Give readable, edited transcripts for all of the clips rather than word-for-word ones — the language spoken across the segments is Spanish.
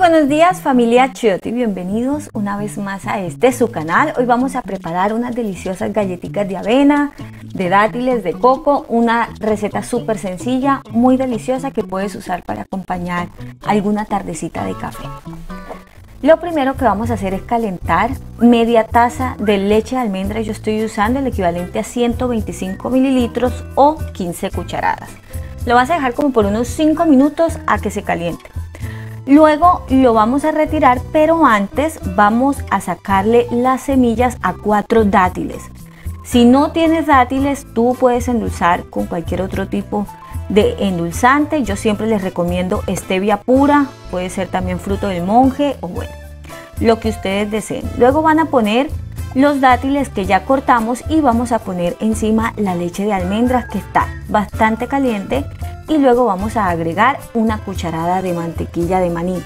Buenos días familia Chiotti, bienvenidos una vez más a su canal. Hoy vamos a preparar unas deliciosas galletitas de avena, de dátiles, de coco. Una receta súper sencilla, muy deliciosa que puedes usar para acompañar alguna tardecita de café. Lo primero que vamos a hacer es calentar media taza de leche de almendra. Yo estoy usando el equivalente a 125 mililitros o 15 cucharadas. Lo vas a dejar como por unos 5 minutos a que se caliente. Luego lo vamos a retirar, pero antes vamos a sacarle las semillas a 4 dátiles. Si no tienes dátiles, tú puedes endulzar con cualquier otro tipo de endulzante. Yo siempre les recomiendo stevia pura, puede ser también fruto del monje o bueno, lo que ustedes deseen. Luego van a poner los dátiles que ya cortamos y vamos a poner encima la leche de almendras que está bastante caliente. Y luego vamos a agregar una cucharada de mantequilla de maní.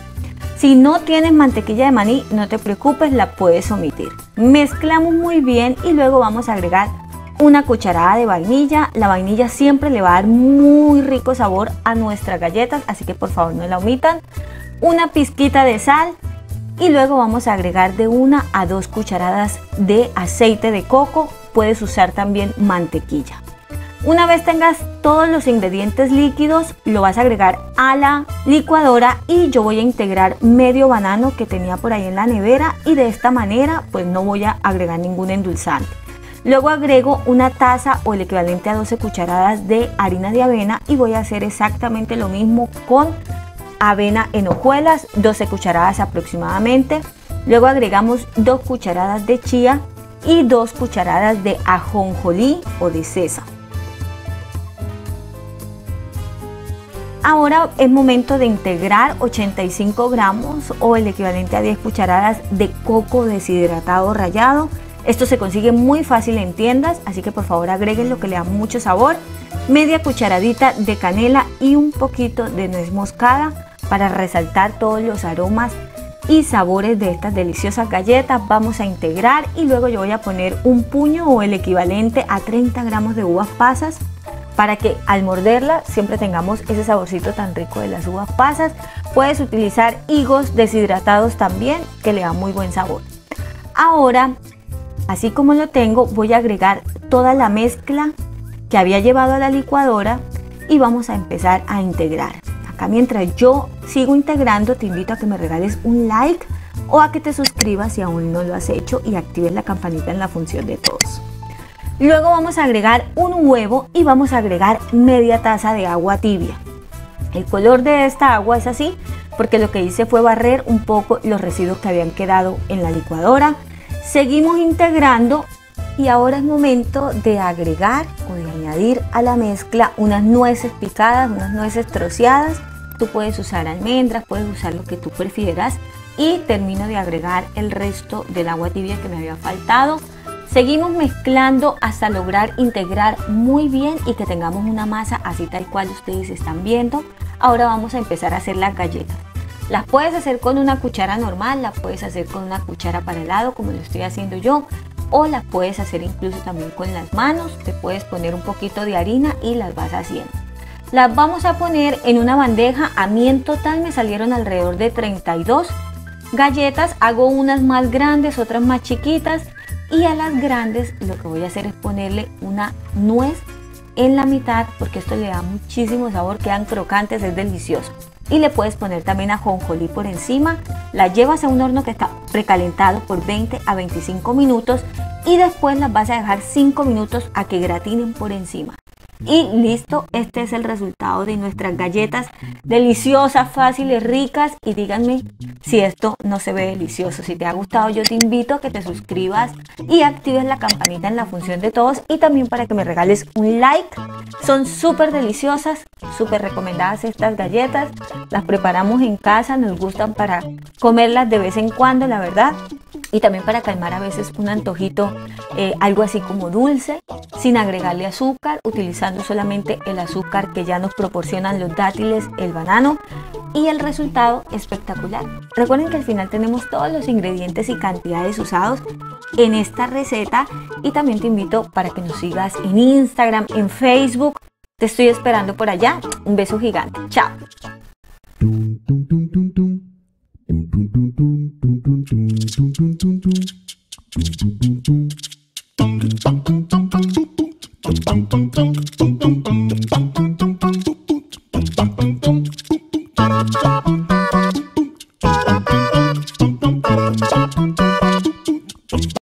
Si no tienes mantequilla de maní, no te preocupes, la puedes omitir. Mezclamos muy bien y luego vamos a agregar una cucharada de vainilla. La vainilla siempre le va a dar muy rico sabor a nuestras galletas, así que por favor no la omitan. Una pizquita de sal y luego vamos a agregar de 1 a 2 cucharadas de aceite de coco. Puedes usar también mantequilla. Una vez tengas todos los ingredientes líquidos, lo vas a agregar a la licuadora y yo voy a integrar medio banano que tenía por ahí en la nevera y de esta manera pues no voy a agregar ningún endulzante. Luego agrego una taza o el equivalente a 12 cucharadas de harina de avena y voy a hacer exactamente lo mismo con avena en hojuelas, 12 cucharadas aproximadamente. Luego agregamos 2 cucharadas de chía y 2 cucharadas de ajonjolí o de sésamo. Ahora es momento de integrar 85 gramos o el equivalente a 10 cucharadas de coco deshidratado rallado. Esto se consigue muy fácil en tiendas, así que por favor agreguen lo que le da mucho sabor. Media cucharadita de canela y un poquito de nuez moscada para resaltar todos los aromas y sabores de estas deliciosas galletas. Vamos a integrar y luego yo voy a poner un puño o el equivalente a 30 gramos de uvas pasas, para que al morderla siempre tengamos ese saborcito tan rico de las uvas pasas. Puedes utilizar higos deshidratados también, que le da muy buen sabor. Ahora, así como lo tengo, voy a agregar toda la mezcla que había llevado a la licuadora y vamos a empezar a integrar. Acá mientras yo sigo integrando, te invito a que me regales un like o a que te suscribas si aún no lo has hecho y actives la campanita en la función de todos. Luego vamos a agregar un huevo y vamos a agregar media taza de agua tibia. El color de esta agua es así porque lo que hice fue barrer un poco los residuos que habían quedado en la licuadora. Seguimos integrando y ahora es momento de agregar o de añadir a la mezcla unas nueces picadas, unas nueces troceadas. Tú puedes usar almendras, puedes usar lo que tú prefieras y termino de agregar el resto del agua tibia que me había faltado. Seguimos mezclando hasta lograr integrar muy bien y que tengamos una masa así tal cual ustedes están viendo. Ahora vamos a empezar a hacer las galletas. Las puedes hacer con una cuchara normal, las puedes hacer con una cuchara para helado como lo estoy haciendo yo, o las puedes hacer incluso también con las manos. Te puedes poner un poquito de harina y las vas haciendo. Las vamos a poner en una bandeja. A mí en total me salieron alrededor de 32 galletas. Hago unas más grandes, otras más chiquitas. Y a las grandes lo que voy a hacer es ponerle una nuez en la mitad porque esto le da muchísimo sabor, quedan crocantes, es delicioso. Y le puedes poner también ajonjolí por encima. La llevas a un horno que está precalentado por 20 a 25 minutos y después las vas a dejar 5 minutos a que gratinen por encima. Y listo, este es el resultado de nuestras galletas deliciosas, fáciles, ricas. Y díganme si esto no se ve delicioso. Si te ha gustado, yo te invito a que te suscribas y actives la campanita en la función de todos y también para que me regales un like. Son súper deliciosas, súper recomendadas estas galletas. Las preparamos en casa, nos gustan para comerlas de vez en cuando, la verdad. Y también para calmar a veces un antojito, algo así como dulce, sin agregarle azúcar, utilizando solamente el azúcar que ya nos proporcionan los dátiles, el banano, y el resultado espectacular. Recuerden que al final tenemos todos los ingredientes y cantidades usados en esta receta y también te invito para que nos sigas en Instagram, en Facebook. Te estoy esperando por allá. Un beso gigante. Chao.